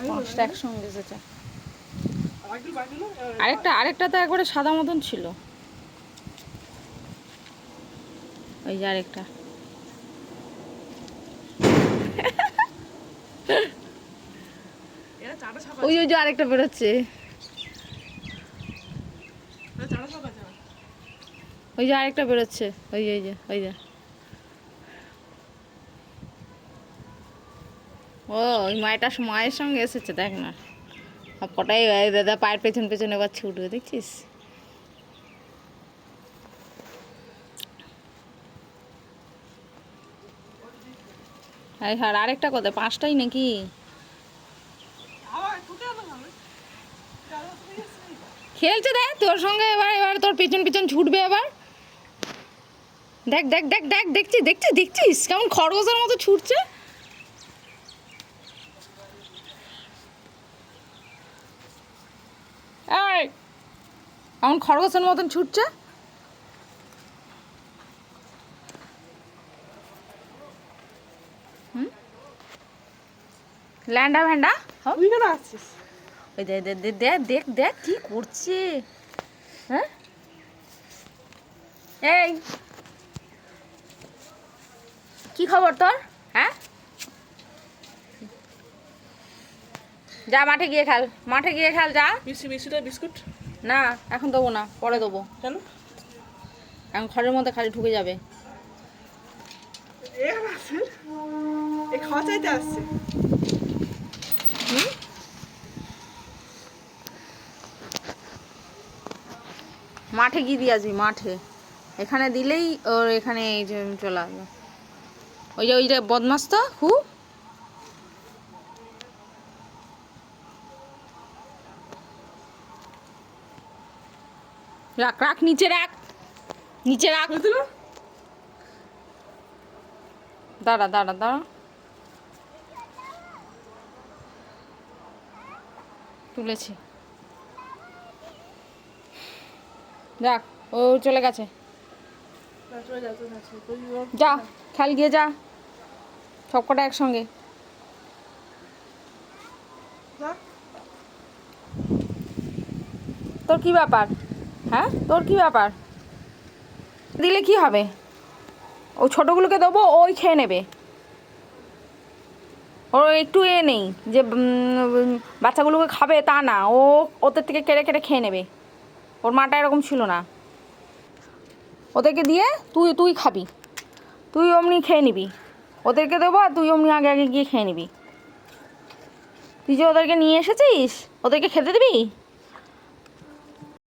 পাঁচটা একসঙ্গে এসেছে। আরেকটা তো একবারে সাদা মতন ছিল। ওই যে আরেকটা। ওই ওই যে আরেকটা বেরোচ্ছে। ওই যে আরেকটা বেরোচ্ছে। ওই যে ওই যে ও ওই মায়ের সঙ্গে এসেছে, দেখ না কটাই দাদা পায়ের পেছন পেছনে এবার ছুটবে, দেখছিস? হ্যাঁ হ্যাঁ, আরেকটা কোথায়? পাঁচটাই নাকি? খেলছে দেখ তোর সঙ্গে, এবার এবার তোর পিছন পিছন ছুটবে এবার। দেখ দেখ দেখ দেখ, দেখছিস দেখছিস দেখছিস কেমন খরগোশের মতো ছুটছে। এই কেমন খরগোশের মতন ছুটছে। ল্যান্ডা ভ্যান্ডা আছিস? ওই দেখ দেখ দেখ দেখ দেখ কি করছে। হ্যাঁ এই কি খবর তোর? হ্যাঁ যা মাঠে গিয়ে খেল, মাঠে গিয়ে খেল যা। বিস্কুট না এখন দেবো না, পরে দেবো। কেন? এখন ঘরের মধ্যে খালি ঢুকে যাবে। খাওয়া চাইতে আসছে। মাঠে গিয়ে দিয়ে আসবি, মাঠে। এখানে দিলেই ওর এখানে এই যে চলে আসবে। ওই যে বদমাস তো খুব। রাখ রাখ, নিচে রাখ, নিচে রাখ। দাঁড়া দাঁড়া দাঁড়া, তুলেছি। দেখ ও চলে গেছে। যা খেল গিয়ে যা, সব কটা একসঙ্গে। তোর কি ব্যাপার? হ্যাঁ তোর কি ব্যাপার? দিলে কি হবে? ও ছোটোগুলোকে দেবো, ওই খেয়ে নেবে। ওর একটু নেই যে বাচ্চাগুলোকে খাবে তা না, ও ওদের থেকে কেড়ে কেড়ে খেয়ে নেবে। ওর মাটা এরকম ছিল না। ওদেরকে দিয়ে তুই তুই খাবি, তুই অমনি খেয়ে নিবি। ওদেরকে দেবো আর তুই অমনি আগে আগে গিয়ে খেয়ে নিবি। তুই যে ওদেরকে নিয়ে এসেছিস, ওদেরকে খেতে দিবি?